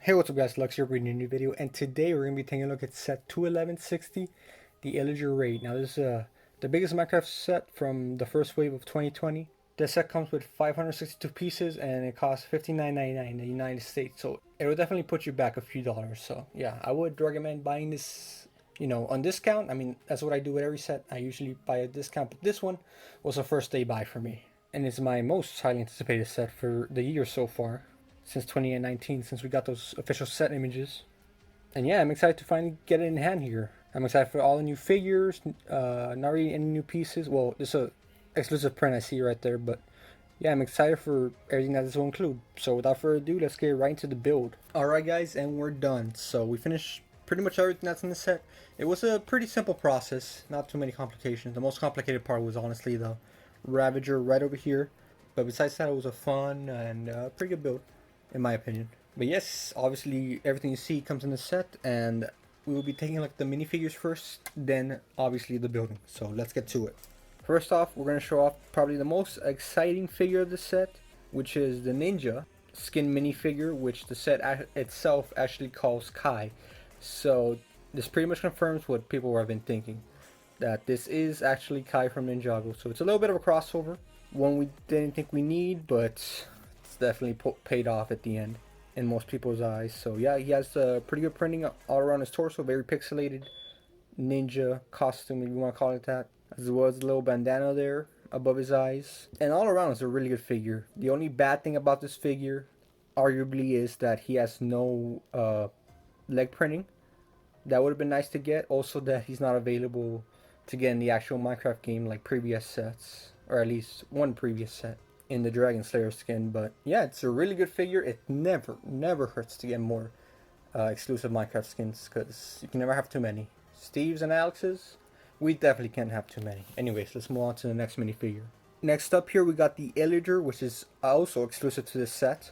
Hey, what's up guys, Lux here bringing a new video, and today we're going to be taking a look at set 21160, the Illager Raid. Now this is the biggest Minecraft set from the first wave of 2020. This set comes with 562 pieces and it costs $59.99 in the United States, so it will definitely put you back a few dollars. So yeah, I would recommend buying this, on discount. I mean, that's what I do with every set. I usually buy a discount, but this one was a first day buy for me. And it's my most highly anticipated set for the year so far, since 2019, since we got those official set images. And yeah, I'm excited to finally get it in hand here. I'm excited for all the new figures, not really any new pieces. Well, this is a exclusive print I see right there, but yeah, I'm excited for everything that this will include. So without further ado, let's get right into the build. Alright guys, and we're done. So we finished pretty much everything that's in the set. It was a pretty simple process, not too many complications. The most complicated part was honestly the Ravager right over here. But besides that, it was a fun and pretty good build, in my opinion. But yes, obviously everything you see comes in the set, and we will be taking like the minifigures first, then obviously the building. So let's get to it. First off, we're going to show off probably the most exciting figure of the set, which is the Ninja skin minifigure, which the set itself actually calls Kai. So this pretty much confirms what people have been thinking, that this is actually Kai from Ninjago. So it's a little bit of a crossover, one we didn't think we need, but it's definitely paid off at the end in most people's eyes. So yeah, he has pretty good printing all around his torso, very pixelated ninja costume, if you want to call it that, as well as a little bandana there above his eyes. And all around is a really good figure. The only bad thing about this figure arguably is that he has no leg printing. That would have been nice to get. Also that he's not available to get in the actual Minecraft game like previous sets, or at least one previous set in the Dragon Slayer skin. But yeah, it's a really good figure. It never hurts to get more exclusive Minecraft skins, because you can never have too many. Steve's and Alex's, we definitely can't have too many. Anyways, let's move on to the next minifigure. Next up here we got the Illager, which is also exclusive to this set.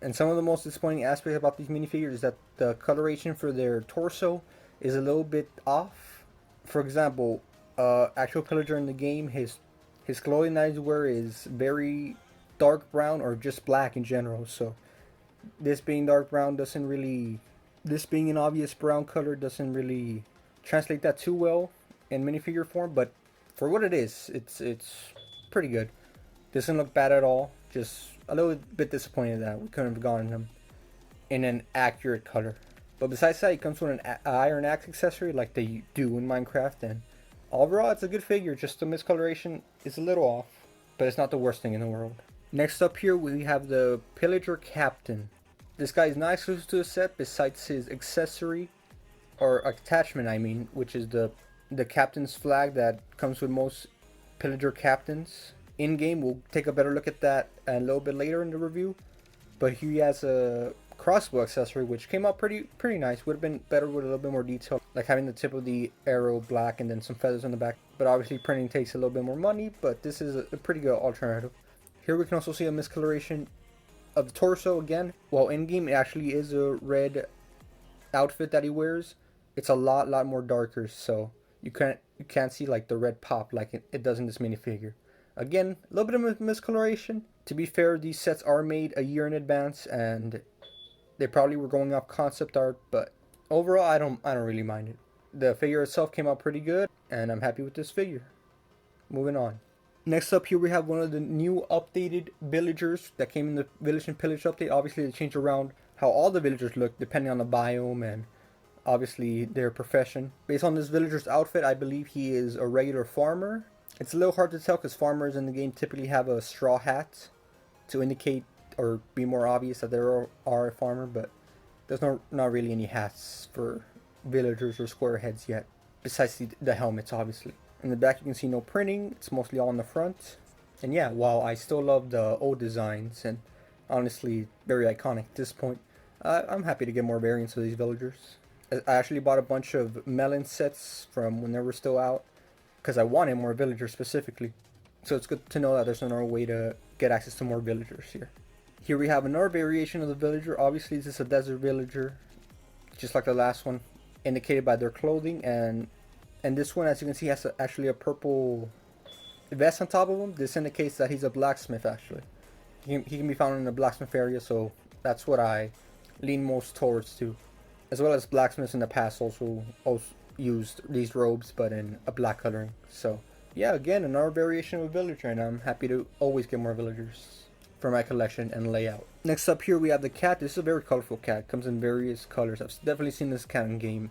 And some of the most disappointing aspects about these minifigures is that the coloration for their torso is a little bit off. For example, actual Pillager in the game, his clothing that he's wearing is very dark brown or just black in general. So this being dark brown doesn't really, this being an obvious brown color doesn't really translate that too well in minifigure form. But for what it is, it's pretty good. Doesn't look bad at all. Just a little bit disappointed that we couldn't have gotten him in an accurate color. But besides that, he comes with an iron axe accessory like they do in Minecraft, and overall it's a good figure. Just the miscoloration is a little off, but it's not the worst thing in the world. Next up here we have the Pillager Captain. This guy is not exclusive to the set besides his accessory, or attachment I mean, which is the captain's flag that comes with most Pillager captains. In game, we'll take a better look at that a little bit later in the review. But he has a crossbow accessory, which came out pretty nice. Would have been better with a little bit more detail, like having the tip of the arrow black and then some feathers on the back. But obviously printing takes a little bit more money, but this is a pretty good alternative. Here we can also see a miscoloration of the torso again. While in game it actually is a red outfit that he wears, it's a lot more darker, so you can't see like the red pop like it does in this minifigure. Again, a little bit of miscoloration. To be fair, these sets are made a year in advance, and they probably were going off concept art, but overall, I don't really mind it. The figure itself came out pretty good, and I'm happy with this figure. Moving on. Next up here, we have one of the new updated villagers that came in the Village and Pillage update. Obviously, they changed around how all the villagers look depending on the biome and obviously their profession. Based on this villager's outfit, I believe he is a regular farmer. It's a little hard to tell because farmers in the game typically have a straw hat to indicate or be more obvious that they are a farmer, but there's not really any hats for villagers or square heads yet, besides the helmets obviously. In the back you can see no printing, it's mostly all in the front. And yeah, while I still love the old designs and honestly very iconic at this point, I'm happy to get more variants of these villagers. I actually bought a bunch of melon sets from when they were still out, because I wanted more villagers specifically. So it's good to know that there's another way to get access to more villagers here. Here we have another variation of the villager. Obviously this is a desert villager, just like the last one, indicated by their clothing. And this one, as you can see, has actually a purple vest on top of him. This indicates that he's a blacksmith actually. He can be found in the blacksmith area, so that's what I lean most towards too. As well as blacksmiths in the past also used these robes, but in a black coloring. So yeah, again, another variation of a villager, and I'm happy to always get more villagers for my collection and layout. Next up here we have the cat. This is a very colorful cat. Comes in various colors. I've definitely seen this cat in game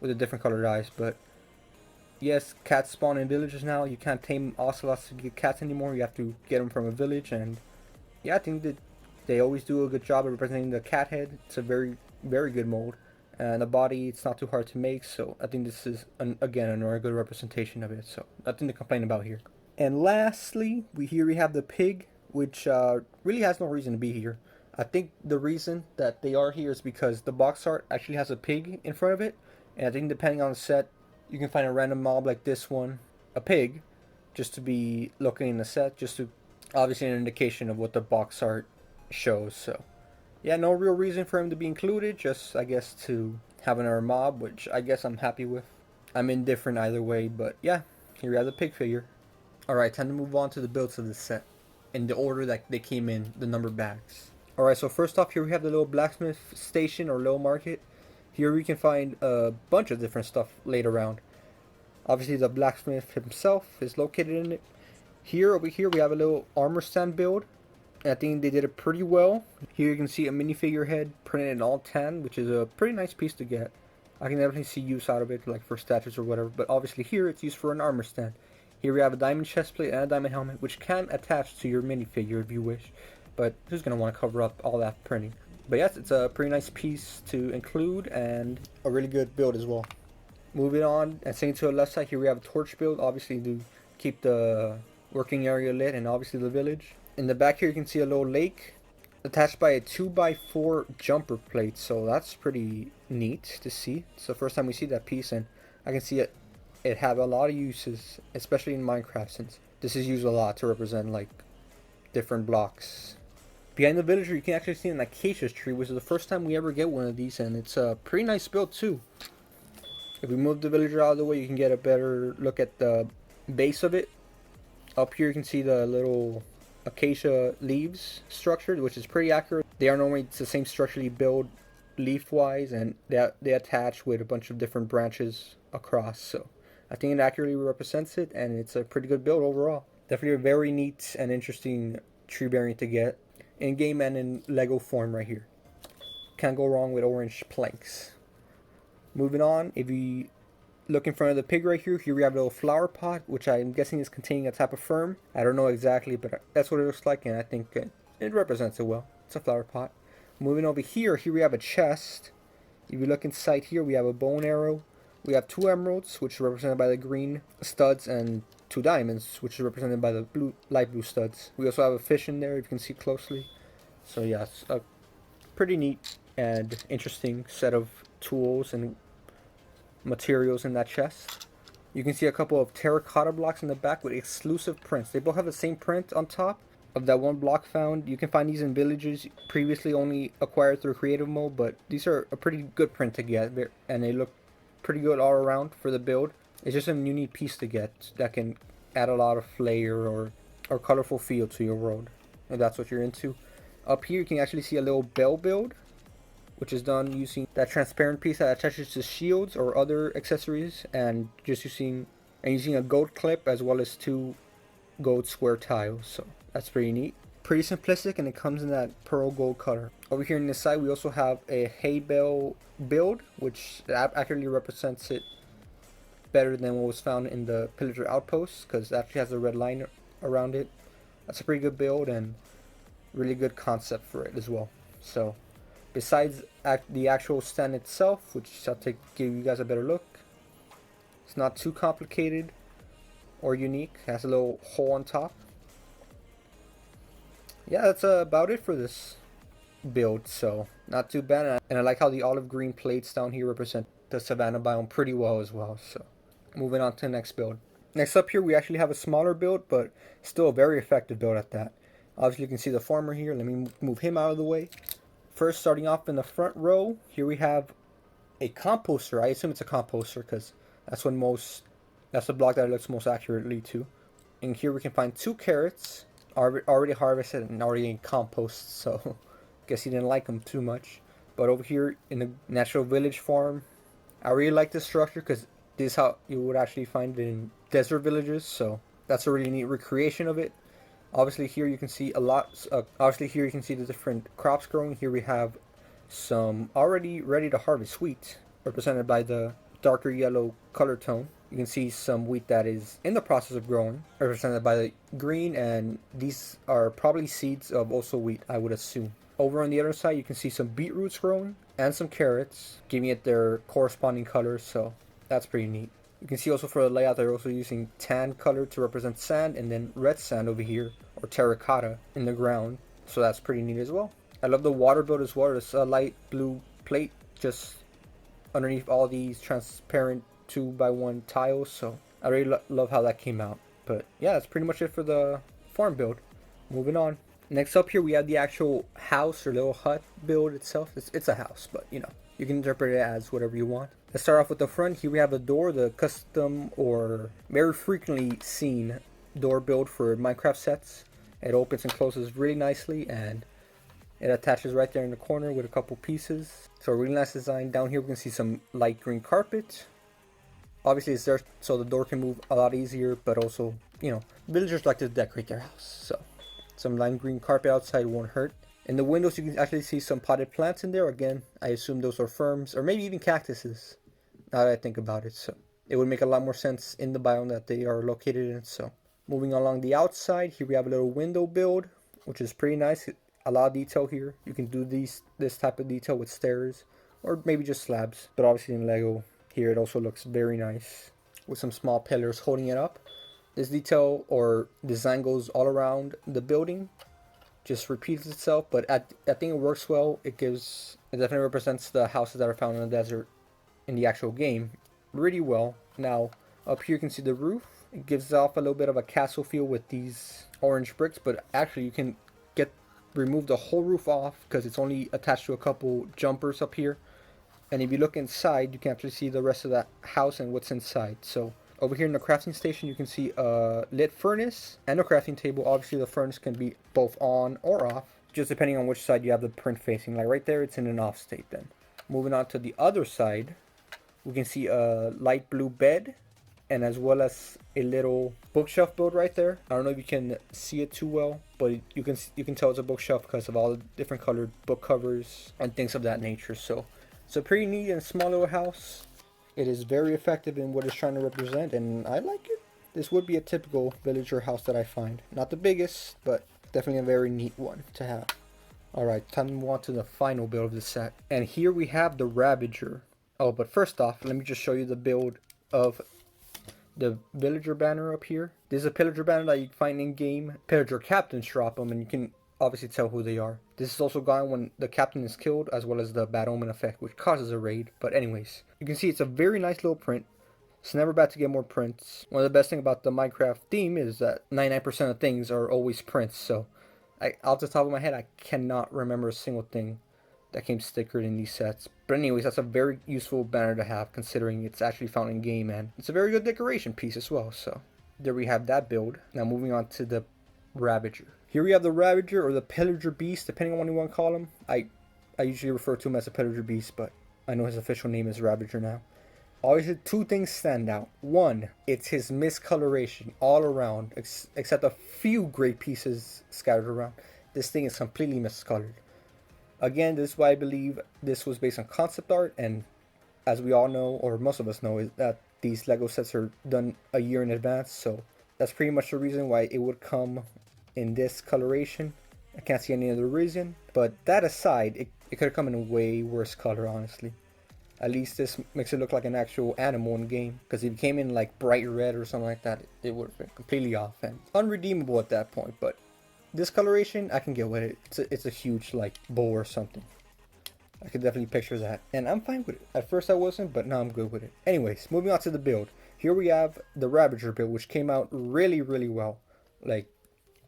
with the different colored eyes, but yes, cats spawn in villages now. You can't tame ocelots to get cats anymore. You have to get them from a village, and yeah, I think that they always do a good job of representing the cat head. It's a very, very good mold. And the body, it's not too hard to make, so I think this is, again, another good representation of it. So nothing to complain about here. And lastly, we have the pig, which really has no reason to be here. I think the reason that they are here is because the box art actually has a pig in front of it. And I think depending on the set, you can find a random mob like this one, a pig, just to be looking in the set, just to obviously an indication of what the box art shows. So yeah, no real reason for him to be included, just I guess to have another mob, which I guess I'm happy with. I'm indifferent either way, but yeah, here we have the pig figure. Alright, time to move on to the builds of this set, in the order that they came in, the number bags. Alright, so first off here we have the little blacksmith station or little market. Here we can find a bunch of different stuff laid around. Obviously the blacksmith himself is located in it. Over here we have a little armor stand build. I think they did it pretty well. Here you can see a minifigure head printed in all tan, which is a pretty nice piece to get. I can definitely see use out of it, like for statues or whatever, but obviously here it's used for an armor stand. Here we have a diamond chestplate and a diamond helmet, which can attach to your minifigure if you wish, but who's going to want to cover up all that printing? But yes, it's a pretty nice piece to include and a really good build as well. Moving on, and staying to the left side, here we have a torch build, obviously to keep the working area lit and obviously the village. In the back here you can see a little lake attached by a 2x4 jumper plate, so that's pretty neat to see. It's the first time we see that piece, and I can see it have a lot of uses, especially in Minecraft, since this is used a lot to represent like different blocks. Behind the villager you can actually see an acacia tree, which is the first time we ever get one of these, and it's a pretty nice build too. If we move the villager out of the way, you can get a better look at the base of it. Up here you can see the little acacia leaves structured, which is pretty accurate. They are normally the same structure you build leaf wise, and they attach with a bunch of different branches across, so I think it accurately represents it, and it's a pretty good build overall. Definitely a very neat and interesting tree variant to get in game and in Lego form right here. Can't go wrong with orange planks. Moving on, if you look in front of the pig right here, here we have a little flower pot, which I'm guessing is containing a type of fern. I don't know exactly, but that's what it looks like, and I think it represents it well. It's a flower pot. Moving over here, we have a chest. If you look inside here, we have a bow and arrow. We have 2 emeralds, which are represented by the green studs, and 2 diamonds, which is represented by the light blue studs. We also have a fish in there, if you can see closely. So yeah, it's a pretty neat and interesting set of tools and materials in that chest. You can see a couple of terracotta blocks in the back with exclusive prints. They both have the same print on top of that one block found. You can find these in villages previously only acquired through creative mode, but these are a pretty good print to get, and they look pretty good all around for the build. It's just a unique piece to get that can add a lot of flair or colorful feel to your world, if that's what you're into. Up here you can actually see a little bell build, which is done using that transparent piece that attaches to shields or other accessories, and just using a gold clip as well as 2 gold square tiles. So that's pretty neat. Pretty simplistic, and it comes in that pearl gold color. Over here on this side we also have a hay bale build, which accurately represents it better than what was found in the pillager outpost, because it actually has a red line around it. That's a pretty good build and really good concept for it as well. So besides the actual stand itself, which I'll give you guys a better look, it's not too complicated or unique. It has a little hole on top. Yeah, that's about it for this build, so not too bad. And I like how the olive green plates down here represent the savanna biome pretty well as well. So moving on to the next build. Next up here we actually have a smaller build, but still a very effective build at that. Obviously you can see the farmer here. Let me move him out of the way. First, starting off in the front row, here we have a composter. I assume it's a composter because that's the block that it looks most accurately to. And here we can find 2 carrots already harvested and already in compost, so guess he didn't like them too much. But over here in the natural village farm, I really like this structure because this is how you would actually find it in desert villages. So that's a really neat recreation of it. Obviously here you can see a lot. Obviously here you can see the different crops growing. Here we have some already ready to harvest wheat, represented by the darker yellow color tone. You can see some wheat that is in the process of growing, represented by the green, and these are probably seeds of also wheat, I would assume. Over on the other side, you can see some beetroots growing and some carrots, giving it their corresponding colors, so that's pretty neat. You can see also for the layout, they're also using tan color to represent sand, and then red sand over here, or terracotta, in the ground, so that's pretty neat as well. I love the water build as well. It's a light blue plate just underneath all these transparent 2x1 tiles, so I really love how that came out. But yeah, that's pretty much it for the farm build. Moving on. Next up here we have the actual house or little hut build itself. It's a house, but you know, you can interpret it as whatever you want. Let's start off with the front. Here we have a door, the custom or very frequently seen door build for Minecraft sets. It opens and closes really nicely, and it attaches right there in the corner with a couple pieces. So a really nice design. Down here we can see some light green carpet. Obviously it's there so the door can move a lot easier, but also, you know, villagers like to decorate their house. So some lime green carpet outside won't hurt. In the windows you can actually see some potted plants in there. Again, I assume those are ferns or maybe even cactuses, now that I think about it. So it would make a lot more sense in the biome that they are located in. So moving along the outside, here we have a little window build, which is pretty nice. A lot of detail here. You can do this type of detail with stairs or maybe just slabs, but obviously in Lego here it also looks very nice with some small pillars holding it up. This detail or design goes all around the building, just repeats itself, but I think it works well. It definitely represents the houses that are found in the desert in the actual game really well. Now up here you can see the roof. It gives off a little bit of a castle feel with these orange bricks, but actually you can remove the whole roof off because it's only attached to a couple jumpers up here. And if you look inside, you can actually see the rest of that house and what's inside. So over here in the crafting station, you can see a lit furnace and a crafting table. Obviously the furnace can be both on or off, just depending on which side you have the print facing. Like right there, it's in an off state then. Moving on to the other side, we can see a light blue bed, and as well as a little bookshelf build right there. I don't know if you can see it too well, but you can tell it's a bookshelf because of all the different colored book covers and things of that nature. So it's a pretty neat and small little house. It is very effective in what it's trying to represent, and I like it. This would be a typical villager house that I find. Not the biggest, but definitely a very neat one to have. Alright, time to move on to the final build of the set. And here we have the Ravager. Oh, but first off, let me just show you the build of the villager banner up here. This is a pillager banner that you can find in game. Pillager captains drop them, and you can obviously tell who they are. This is also gone when the captain is killed, as well as the bad omen effect, which causes a raid. But anyways, you can see it's a very nice little print. It's never bad to get more prints. One of the best things about the Minecraft theme is that 99% of things are always prints. So off the top of my head, I cannot remember a single thing that came stickered in these sets. But anyways, that's a very useful banner to have, considering it's actually found in game, and it's a very good decoration piece as well. So there we have that build. Now moving on to the Ravager. Here we have the Ravager, or the Pillager Beast, depending on what you want to call him. I usually refer to him as a Pillager Beast, but I know his official name is Ravager now. Obviously, two things stand out. One, it's his miscoloration all around, except a few gray pieces scattered around. This thing is completely miscolored. Again, this is why I believe this was based on concept art, and as we all know, or most of us know, is that these Lego sets are done a year in advance, so that's pretty much the reason why it would come in this coloration. I can't see any other reason, but that aside, it could have come in a way worse color, honestly. At least this makes it look like an actual animal in game, because if it came in like bright red or something like that, it would have been completely off and unredeemable at that point. But this coloration, I can get with it. It's a huge like bull or something. I could definitely picture that, and I'm fine with it. At first I wasn't, but now I'm good with it. Anyways, moving on to the build. Here we have the Ravager build, which came out really well. Like,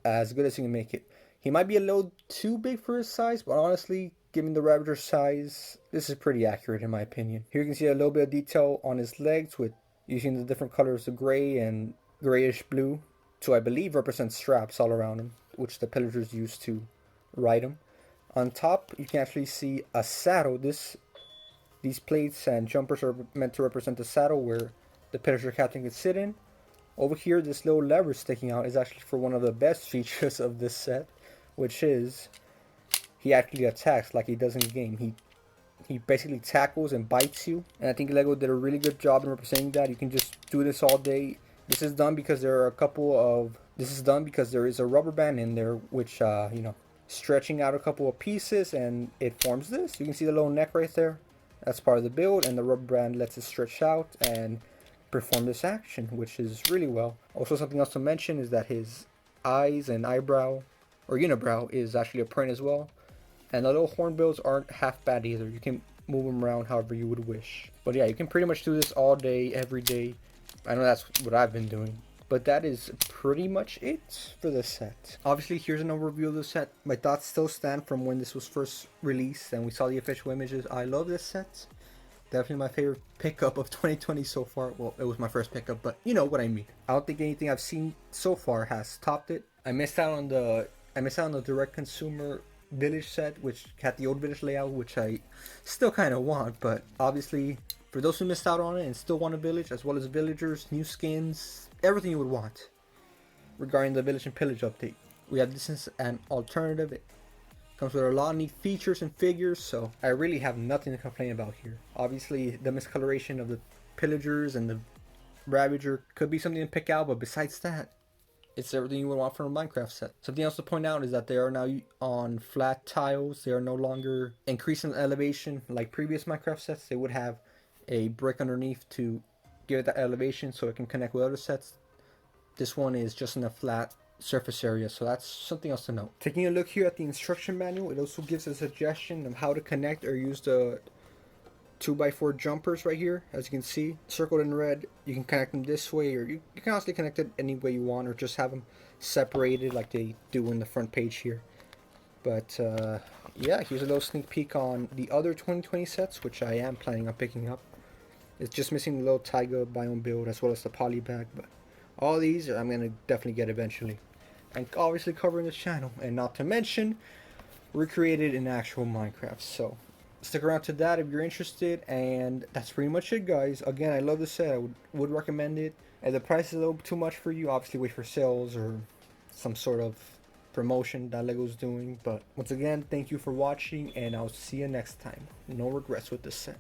as good as you can make it. He might be a little too big for his size, but honestly, given the Ravager size, this is pretty accurate in my opinion. Here you can see a little bit of detail on his legs with using the different colors of gray and grayish blue to, I believe, represent straps all around him, which the pillagers use to ride him. On top, you can actually see a saddle. These plates and jumpers are meant to represent the saddle where the pillager captain can sit in. Over here, this little lever sticking out is actually for one of the best features of this set, which is he actually attacks like he does in the game. He basically tackles and bites you, and I think Lego did a really good job in representing that. You can just do this all day. This is done because there are a couple of this is done because there is a rubber band in there which stretching out a couple of pieces, and it forms this. You can see the little neck right there. That's part of the build, and the rubber band lets it stretch out and perform this action, which is really well. Also, something else to mention is that his eyes and eyebrow or unibrow is actually a print as well. And the little hornbills aren't half bad either. You can move them around however you would wish. But yeah, you can pretty much do this all day, every day. I know that's what I've been doing. But that is pretty much it for this set. Obviously, here's an overview of the set. My thoughts still stand from when this was first released and we saw the official images. I love this set. Definitely my favorite pickup of 2020 so far. Well, it was my first pickup, but you know what I mean. I don't think anything I've seen so far has topped it. I missed out on the direct consumer village set, which had the old village layout, which I still kind of want. But obviously, for those who missed out on it and still want a village, as well as villagers, new skins, everything you would want regarding the village and pillage update, we have this as an alternative. It comes with a lot of neat features and figures, so I really have nothing to complain about here. Obviously, the miscoloration of the pillagers and the ravager could be something to pick out, but besides that, it's everything you would want from a Minecraft set. Something else to point out is that they are now on flat tiles. They are no longer increasing elevation like previous Minecraft sets. They would have a brick underneath to give it that elevation so it can connect with other sets. This one is just in a flat surface area, so that's something else to note. Taking a look here at the instruction manual, it also gives a suggestion of how to connect or use the 2x4 jumpers right here. As you can see, circled in red, you can connect them this way, or you can honestly connect it any way you want, or just have them separated like they do in the front page here. But yeah, here's a little sneak peek on the other 2020 sets, which I am planning on picking up. It's just missing the little taiga biome build as well as the poly bag, but all these I'm going to definitely get eventually. And obviously covering the channel, and not to mention recreated in actual Minecraft. So stick around to that if you're interested, and that's pretty much it, guys. Again, I love this set. I would recommend it. If the price is a little too much for you, obviously wait for sales or some sort of promotion that Lego's doing. But once again, thank you for watching, and I'll see you next time. No regrets with this set.